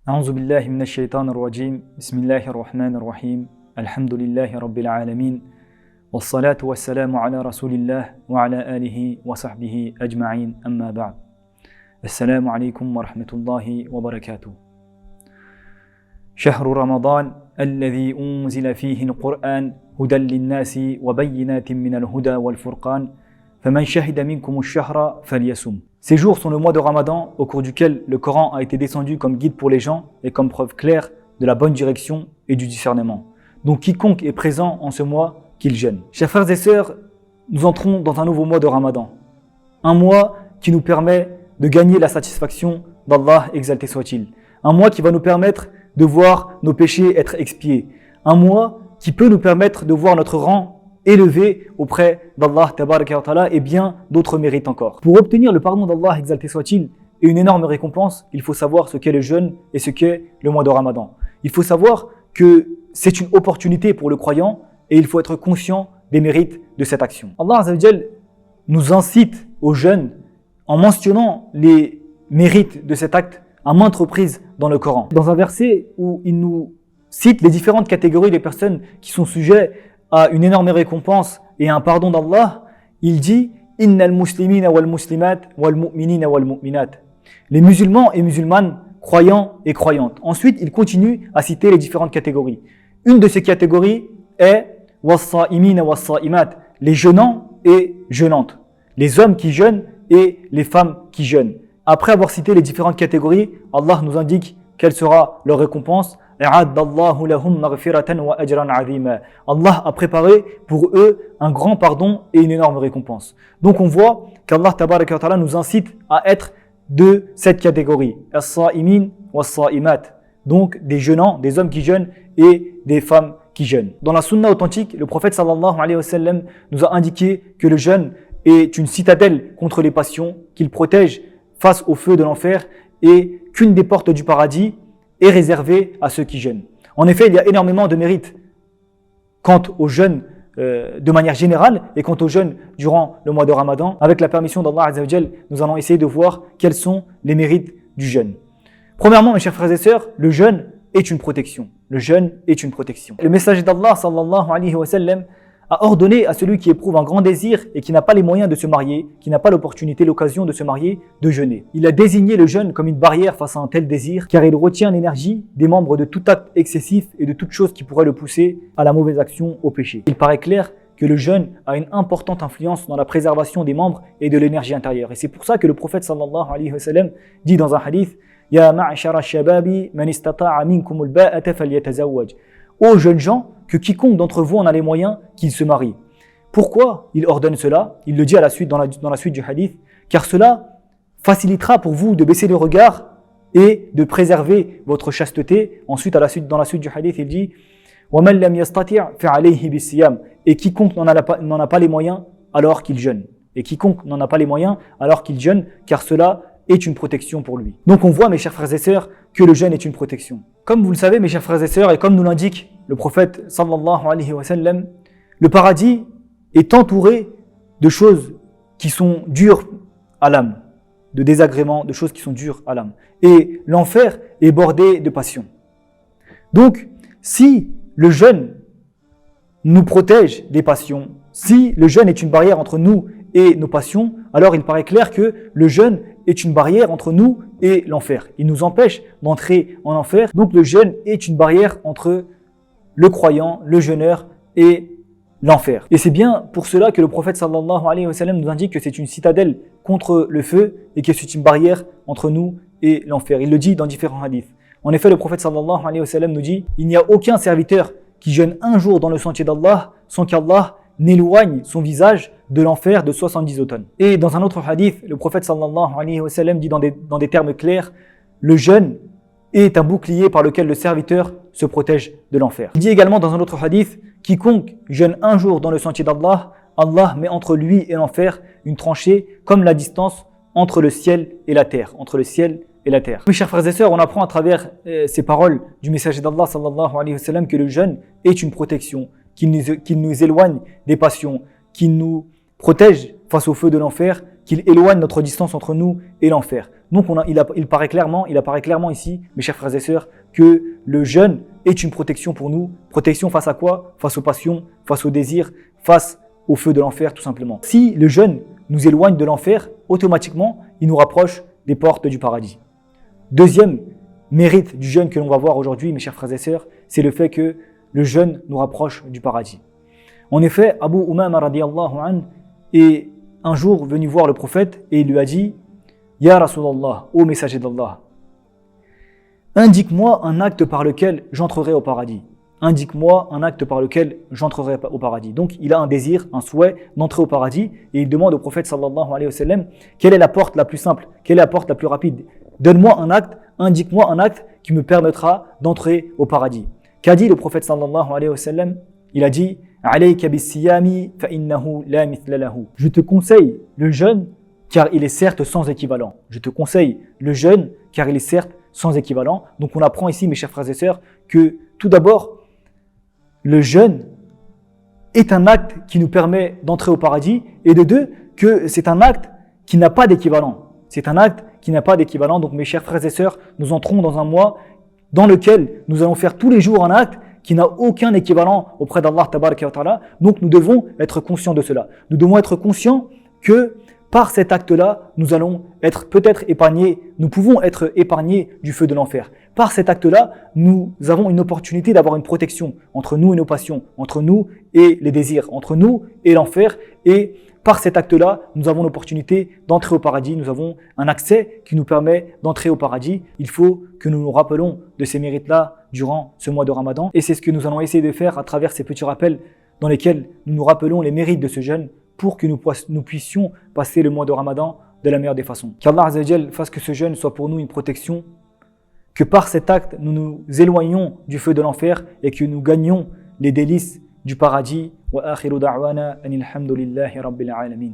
أعوذ بالله من الشيطان الرجيم بسم الله الرحمن الرحيم الحمد لله رب العالمين والصلاة والسلام على رسول الله وعلى آله وصحبه أجمعين أما بعد السلام عليكم ورحمة الله وبركاته شهر رمضان الذي أنزل فيه القرآن هدى للناس وبينات من الهدى والفرقان فمن شهد منكم الشهر فليصم. Ces jours sont le mois de Ramadan au cours duquel le Coran a été descendu comme guide pour les gens et comme preuve claire de la bonne direction et du discernement. Donc quiconque est présent en ce mois, qu'il jeûne. Chers frères et sœurs, nous entrons dans un nouveau mois de Ramadan. Un mois qui nous permet de gagner la satisfaction d'Allah, exalté soit-il. Un mois qui va nous permettre de voir nos péchés être expiés. Un mois qui peut nous permettre de voir notre rang élevé auprès d'Allah tabaraka wa ta'ala et bien d'autres mérites encore. Pour obtenir le pardon d'Allah, exalté soit-il, et une énorme récompense, il faut savoir ce qu'est le jeûne et ce qu'est le mois de Ramadan. Il faut savoir que c'est une opportunité pour le croyant et il faut être conscient des mérites de cette action. Allah Azza wa Jal nous incite au jeûne en mentionnant les mérites de cet acte à maintes reprises dans le Coran. Dans un verset où il nous cite les différentes catégories des personnes qui sont sujets à une énorme récompense et à un pardon d'Allah, il dit « Innal muslimina wal muslimat wal mu'minina wal mu'minat » les musulmans et musulmanes, croyants et croyantes. Ensuite, il continue à citer les différentes catégories. Une de ces catégories est « was-sa'imina was-sa'imat » les jeûnants et jeûnantes, les hommes qui jeûnent et les femmes qui jeûnent. Après avoir cité les différentes catégories, Allah nous indique quelle sera leur récompense. Allah a préparé pour eux un grand pardon et une énorme récompense. Donc on voit qu'Allah tabaraka wa ta'ala nous incite à être de cette catégorie. As-sa'imin was-sa'imat. Donc des jeûnants, des hommes qui jeûnent et des femmes qui jeûnent. Dans la sunna authentique, le prophète sallallahu alayhi wa sallam nous a indiqué que le jeûne est une citadelle contre les passions, qu'il protège face au feu de l'enfer et qu'une des portes du paradis est réservé à ceux qui jeûnent. En effet, il y a énormément de mérites quant au jeûne de manière générale et quant au jeûne durant le mois de Ramadan. Avec la permission d'Allah Azza wa Jal, nous allons essayer de voir quels sont les mérites du jeûne. Premièrement, mes chers frères et sœurs, le jeûne est une protection. Le jeûne est une protection. Le messager d'Allah sallallahu alayhi wa sallam a ordonné à celui qui éprouve un grand désir et qui n'a pas les moyens de se marier, qui n'a pas l'opportunité, l'occasion de se marier, de jeûner. Il a désigné le jeûne comme une barrière face à un tel désir, car il retient l'énergie des membres de tout acte excessif et de toute chose qui pourrait le pousser à la mauvaise action, au péché. Il paraît clair que le jeûne a une importante influence dans la préservation des membres et de l'énergie intérieure. Et c'est pour ça que le prophète sallallahu alayhi wa sallam dit dans un hadith « Ya ma'ashara shababi man istata'a minkum al-ba'ata falyatazawwaj » Ô jeunes gens, que quiconque d'entre vous en a les moyens, qu'il se marie. Pourquoi il ordonne cela? Il le dit à la suite, dans la suite du hadith, car cela facilitera pour vous de baisser le regard et de préserver votre chasteté. Ensuite, dans la suite du hadith, il dit وَمَنْ لَمْ يَسْتَطِعْ فَعَلَيْهِ بِالصِّيَامِ et quiconque n'en a pas les moyens alors qu'il jeûne. Et quiconque n'en a pas les moyens alors qu'il jeûne, car cela est une protection pour lui. Donc on voit, mes chers frères et sœurs, que le jeûne est une protection. Comme vous le savez, mes chers frères et sœurs, et comme nous l'indique le prophète sallallahu alayhi wa sallam, le paradis est entouré de choses qui sont dures à l'âme, de désagréments, de choses qui sont dures à l'âme. Et l'enfer est bordé de passions. Donc, si le jeûne nous protège des passions, si le jeûne est une barrière entre nous et nos passions, alors il paraît clair que le jeûne est une barrière entre nous et l'enfer. Il nous empêche d'entrer en enfer. Donc le jeûne est une barrière entre le croyant, le jeûneur et l'enfer. Et c'est bien pour cela que le prophète sallallahu alayhi wa sallam nous indique que c'est une citadelle contre le feu et que c'est une barrière entre nous et l'enfer. Il le dit dans différents hadiths. En effet, le prophète sallallahu alayhi wa sallam nous dit « Il n'y a aucun serviteur qui jeûne un jour dans le sentier d'Allah sans qu'Allah n'éloigne son visage de l'enfer de 70 automnes. » Et dans un autre hadith, le prophète sallallahu alayhi wa sallam dit dans des termes clairs, le jeûne est un bouclier par lequel le serviteur se protège de l'enfer. Il dit également dans un autre hadith, quiconque jeûne un jour dans le sentier d'Allah, Allah met entre lui et l'enfer une tranchée comme la distance entre le ciel et la terre, entre le ciel et la terre. Mes chers frères et sœurs, on apprend à travers ces paroles du messager d'Allah sallallahu alayhi wa sallam que le jeûne est une protection, qu'il nous éloigne des passions, qu'il nous protège face au feu de l'enfer, qu'il éloigne notre distance entre nous et l'enfer. Donc il apparaît clairement ici, mes chers frères et sœurs, que le jeûne est une protection pour nous. Protection face à quoi? Face aux passions, face aux désirs, face au feu de l'enfer tout simplement. Si le jeûne nous éloigne de l'enfer, automatiquement, il nous rapproche des portes du paradis. Deuxième mérite du jeûne que l'on va voir aujourd'hui, mes chers frères et sœurs, c'est le fait que le jeûne nous rapproche du paradis. En effet, Abu Umama radiyallahu anhu est un jour venu voir le prophète et il lui a dit « Ya Rasulallah, ô messager d'Allah, indique-moi un acte par lequel j'entrerai au paradis. Indique-moi un acte par lequel j'entrerai au paradis. » Donc il a un désir, un souhait d'entrer au paradis et il demande au prophète sallallahu alayhi wa sallam quelle est la porte la plus simple, quelle est la porte la plus rapide. Donne-moi un acte, indique-moi un acte qui me permettra d'entrer au paradis. Qu'a dit le prophète sallallahu alayhi wa sallam? Il a dit Alayka bis-siyami fa innahu la mithla lahu. Je te conseille le jeûne car il est certes sans équivalent. Je te conseille le jeûne car il est certes sans équivalent. Donc on apprend ici, mes chers frères et sœurs, que tout d'abord, le jeûne est un acte qui nous permet d'entrer au paradis et de deux, que c'est un acte qui n'a pas d'équivalent. C'est un acte qui n'a pas d'équivalent. Donc mes chers frères et sœurs, nous entrons dans un mois dans lequel nous allons faire tous les jours un acte qui n'a aucun équivalent auprès d'Allah tabaraka wa ta'ala. Donc nous devons être conscients de cela. Nous devons être conscients que par cet acte-là, nous allons être peut-être épargnés, nous pouvons être épargnés du feu de l'enfer. Par cet acte-là, nous avons une opportunité d'avoir une protection entre nous et nos passions, entre nous et les désirs, entre nous et l'enfer. Et par cet acte-là, nous avons l'opportunité d'entrer au paradis. Nous avons un accès qui nous permet d'entrer au paradis. Il faut que nous nous rappelons de ces mérites-là durant ce mois de Ramadan. Et c'est ce que nous allons essayer de faire à travers ces petits rappels dans lesquels nous nous rappelons les mérites de ce jeûne pour que nous puissions passer le mois de Ramadan de la meilleure des façons. Qu'Allah Azza wa Jal fasse que ce jeûne soit pour nous une protection, que par cet acte, nous nous éloignons du feu de l'enfer et que nous gagnions les délices du paradis. Wa akhiru da'wana anil hamdulillahi rabbil alamin.